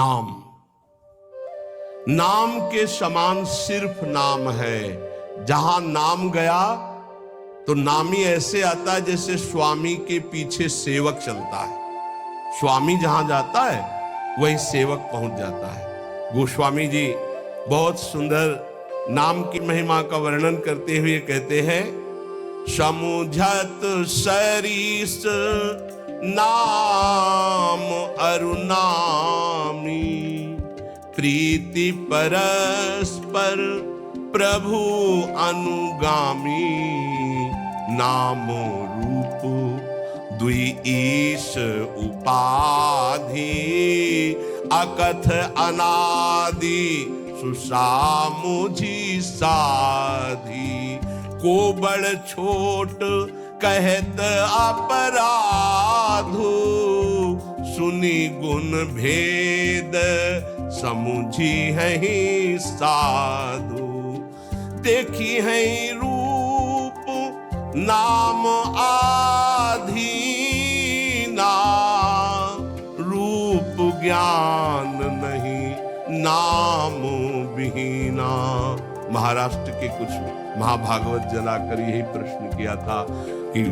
नाम, नाम के समान सिर्फ नाम है। जहां नाम गया तो नामी ऐसे आता है जैसे स्वामी के पीछे सेवक चलता है। स्वामी जहां जाता है वही सेवक पहुंच जाता है। गोस्वामी जी बहुत सुंदर नाम की महिमा का वर्णन करते हुए कहते हैं, समुझत सरीस नाम अरुनामी, प्रीति परस्पर प्रभु अनुगामी, नाम रूप द्वि ईश उपाधि, अकथ अनादि सुसामुझी साधी, को बड़ छोट कहत अपराधु, सुनी गुण भेद समुझी है ही साधु, देखी है रूप नाम आधीना, रूप ज्ञान नहीं नाम विहीना। महाराष्ट्र के कुछ महाभागवत जलाकर यही प्रश्न किया था कि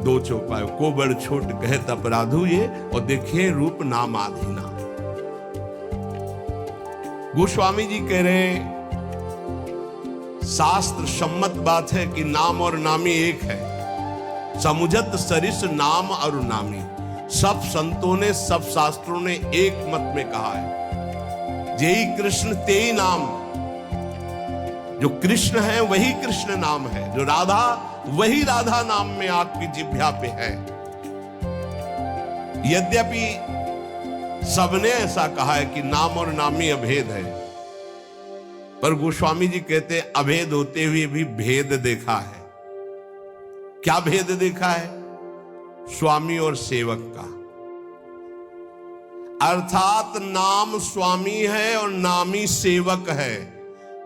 दो चौपाई, को बड़ छोट कहत अपराधु ये, और देखिए रूप नाम आधीना। गोस्वामी जी कह रहे हैं, शास्त्र सम्मत बात है कि नाम और नामी एक है। समुझत सरिस नाम और नामी, सब संतों ने, सब शास्त्रों ने एक मत में कहा है, जेई कृष्ण तेई नाम। जो कृष्ण है वही कृष्ण नाम है, जो राधा वही राधा नाम में आपकी जिह्वा पे है। यद्यपि सबने ऐसा कहा है कि नाम और नामी अभेद है, पर गोस्वामी जी कहते हैं अभेद होते हुए भी भेद देखा है। क्या भेद देखा है? स्वामी और सेवक का। अर्थात नाम स्वामी है और नामी सेवक है।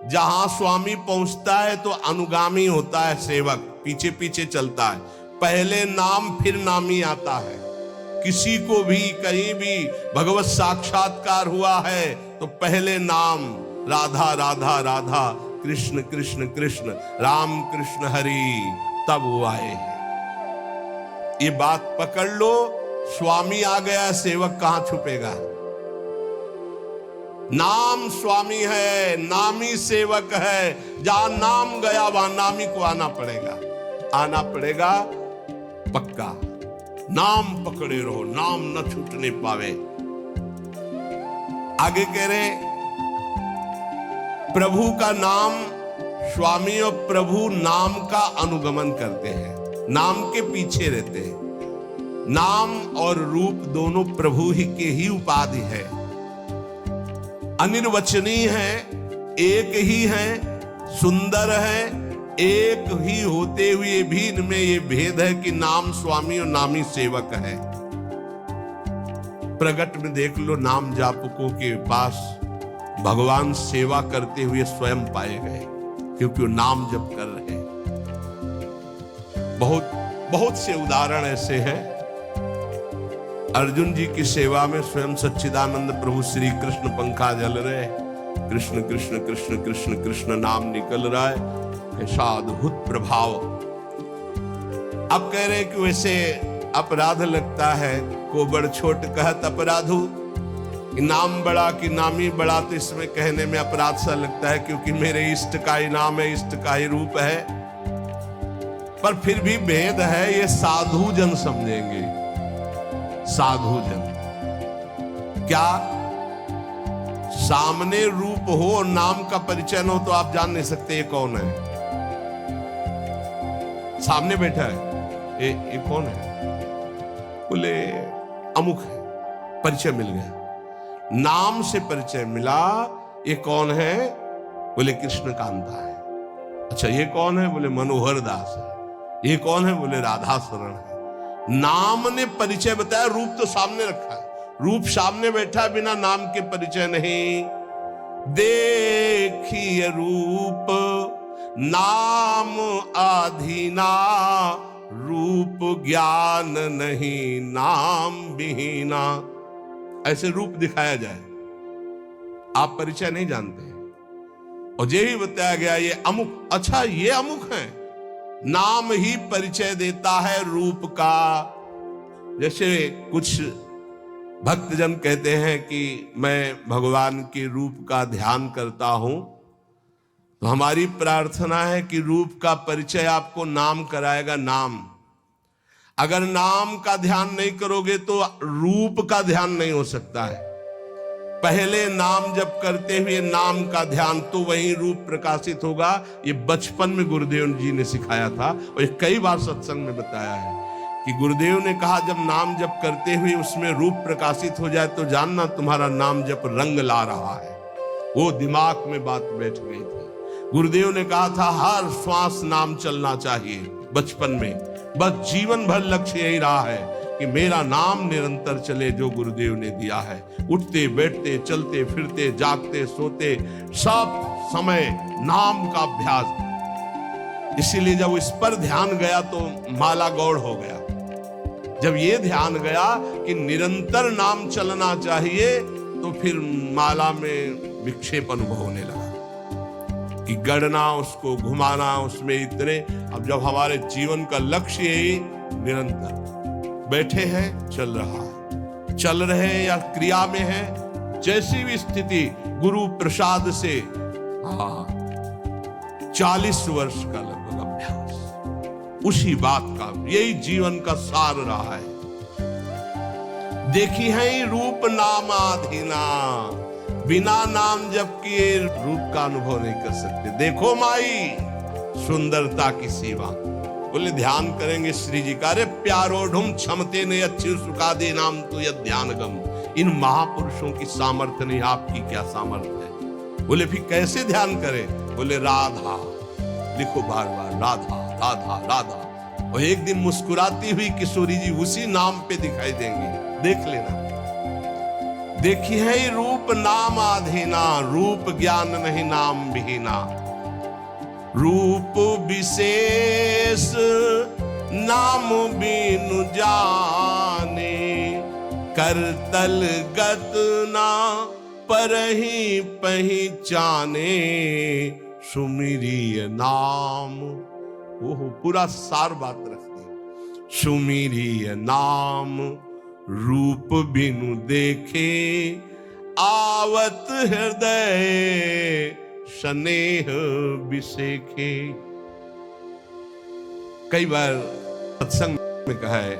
जहां स्वामी पहुंचता है तो अनुगामी होता है सेवक, पीछे पीछे चलता है। पहले नाम फिर नामी आता है। किसी को भी कहीं भी भगवत साक्षात्कार हुआ है तो पहले नाम राधा राधा राधा, कृष्ण कृष्ण कृष्ण, राम कृष्ण हरि, तब वो आए हैं। ये बात पकड़ लो, स्वामी आ गया, सेवक कहां छुपेगा। नाम स्वामी है, नामी सेवक है। जहां नाम गया वहां नामी को आना पड़ेगा, आना पड़ेगा पक्का। नाम पकड़े रहो, नाम न छूटने पावे। आगे कह रहे, प्रभु का नाम, स्वामी और प्रभु नाम का अनुगमन करते हैं, नाम के पीछे रहते हैं। नाम और रूप दोनों प्रभु ही के ही उपाधि है, अनिर्वचनीय है, एक ही है, सुंदर है। एक ही होते हुए भी इनमें ये भेद है कि नाम स्वामी और नामी सेवक है। प्रगट में देख लो, नाम जापकों के पास भगवान सेवा करते हुए स्वयं पाए गए, क्योंकि वो नाम जप कर रहे हैं। बहुत बहुत से उदाहरण ऐसे हैं। अर्जुन जी की सेवा में स्वयं सच्चिदानंद प्रभु श्री कृष्ण पंखा जल रहे, कृष्ण कृष्ण कृष्ण कृष्ण कृष्ण नाम निकल रहा है। ऐसा अद्भुत प्रभाव। अब कह रहे कि वैसे अपराध लगता है, को बड़ छोट कहत अपराधु, नाम बड़ा कि नामी बड़ा, तो इसमें कहने में अपराध सा लगता है, क्योंकि मेरे इष्ट का ही नाम है, इष्ट का ही रूप है। पर फिर भी भेद है, ये साधु जन समझेंगे। साधु जन क्या, सामने रूप हो और नाम का परिचय न हो तो आप जान नहीं सकते ये कौन है। सामने बैठा है, ये कौन है? बोले अमुक है, परिचय मिल गया। नाम से परिचय मिला, ये कौन है? बोले कृष्ण कांता है। अच्छा ये कौन है? बोले मनोहर दास है। ये कौन है? बोले राधा शरण है। नाम ने परिचय बताया, रूप तो सामने रखा है। रूप सामने बैठा, बिना नाम के परिचय नहीं। देखिए रूप नाम आधीना, रूप ज्ञान नहीं नाम विहीना। ऐसे रूप दिखाया जाए, आप परिचय नहीं जानते हैं। और ये भी बताया गया ये अमुक, अच्छा ये अमुक है। नाम ही परिचय देता है रूप का। जैसे कुछ भक्तजन कहते हैं कि मैं भगवान के रूप का ध्यान करता हूं, तो हमारी प्रार्थना है कि रूप का परिचय आपको नाम कराएगा। नाम, अगर नाम का ध्यान नहीं करोगे तो रूप का ध्यान नहीं हो सकता है। पहले नाम जप करते हुए नाम का ध्यान, तो वही रूप प्रकाशित होगा। ये बचपन में गुरुदेव जी ने सिखाया था और ये कई बार सत्संग में बताया है कि गुरुदेव ने कहा जब नाम जप करते हुए उसमें रूप प्रकाशित हो जाए तो जानना तुम्हारा नाम जप रंग ला रहा है। वो दिमाग में बात बैठ गई थी। गुरुदेव ने कहा था हर श्वास नाम चलना चाहिए बचपन में, बस जीवन भर लक्ष्य यही रहा है कि मेरा नाम निरंतर चले जो गुरुदेव ने दिया है। उठते बैठते चलते फिरते जागते सोते सब समय नाम का अभ्यास। इसीलिए जब इस पर ध्यान गया तो माला गौड़ हो गया। जब ये ध्यान गया कि निरंतर नाम चलना चाहिए तो फिर माला में विक्षेप अनुभव होने लगा कि गढ़ना, उसको घुमाना, उसमें इतने। अब जब हमारे जीवन का लक्ष्य ही निरंतर बैठे हैं, चल रहा है, चल रहे हैं या क्रिया में है, जैसी भी स्थिति गुरु प्रसाद से 40 वर्ष का लगभग अभ्यास, उसी बात का, यही जीवन का सार रहा है। देखी है रूप नाम आधीना, बिना नाम जप किए रूप का अनुभव नहीं कर सकते। देखो माई सुंदरता की सेवा, बोले ध्यान करेंगे श्री जी का। अरे प्यारो ढूम क्षमते ने अच्छी सुखा दे नाम तो यह ध्यान गम। इन महापुरुषों की सामर्थ्य नहीं, आपकी क्या सामर्थ्य है। बोले फिर कैसे ध्यान करें? बोले राधा लिखो बार बार, राधा राधा राधा। और एक दिन मुस्कुराती हुई किशोरी जी उसी नाम पे दिखाई देंगी, देख लेना। देखी है रूप नाम आधीना, रूप ज्ञान नहीं नाम विहीना। रूप विशेष नाम बिनु जाने, करतल गत ना परहि पहचाने। सुमिरिय नाम, वो पूरा सार बात रखते। सुमिरिय नाम रूप बिनु देखे, आवत हृदय स्नेह विसेखे। कई बार सत्संग में कहा है,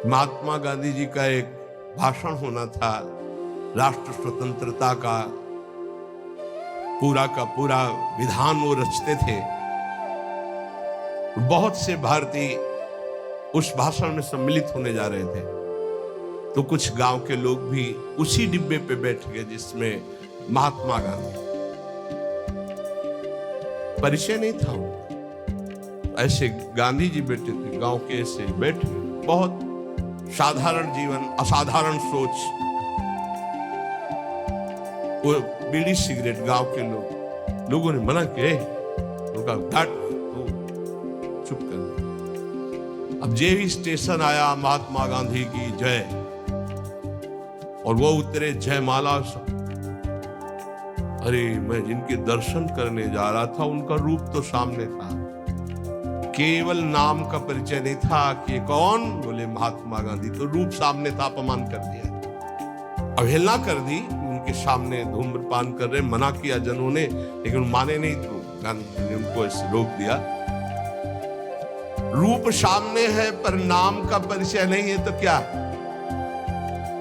महात्मा गांधी जी का एक भाषण होना था, राष्ट्र स्वतंत्रता का पूरा विधान वो रचते थे। बहुत से भारतीय उस भाषण में सम्मिलित होने जा रहे थे, तो कुछ गांव के लोग भी उसी डिब्बे पे बैठ गए जिसमें महात्मा गांधी। परिचय नहीं था वो, ऐसे गांधी जी बैठे थे, गांव के ऐसे बैठे, बहुत साधारण जीवन, असाधारण सोच। वो बीड़ी सिगरेट गांव के लोगों ने मना किया, उनका घाट तो चुप कर। अब जे भी स्टेशन आया, महात्मा गांधी की जय, और वो उतरे जयमाला। अरे मैं जिनके दर्शन करने जा रहा था उनका रूप तो सामने था, केवल नाम का परिचय नहीं था कि कौन। बोले महात्मा गांधी, तो रूप सामने था, अपमान कर दिया, अवहेलना कर दी। उनके सामने धूम्रपान कर रहे, मना किया जनों ने, लेकिन माने नहीं, तो गांधी ने उनको ऐसे रोक दिया। रूप सामने है पर नाम का परिचय नहीं है तो क्या?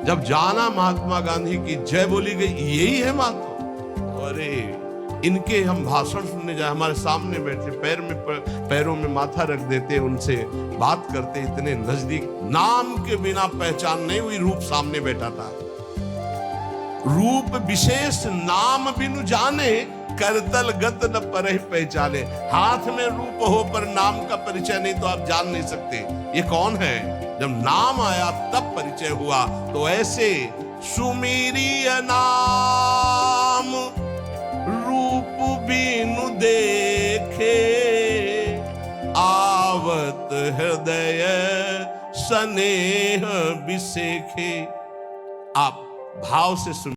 जब जाना महात्मा गांधी की जय बोली गई, यही है महात्मा। अरे इनके हम भाषण सुनने जाए, हमारे सामने बैठे, पैरों में माथा रख देते, उनसे बात करते, इतने नजदीक। नाम के बिना पहचान नहीं हुई, रूप सामने बैठा था। रूप विशेष नाम बिनु जाने, करतल गत न परहि पहचाने। हाथ में रूप हो पर नाम का परिचय नहीं तो आप जान नहीं सकते ये कौन है। जब नाम आया तब परिचय हुआ। तो ऐसे सुमिरिय नाम रूप बिनु देखे, आवत हृदय स्नेह विसेखे। आप भाव से सुन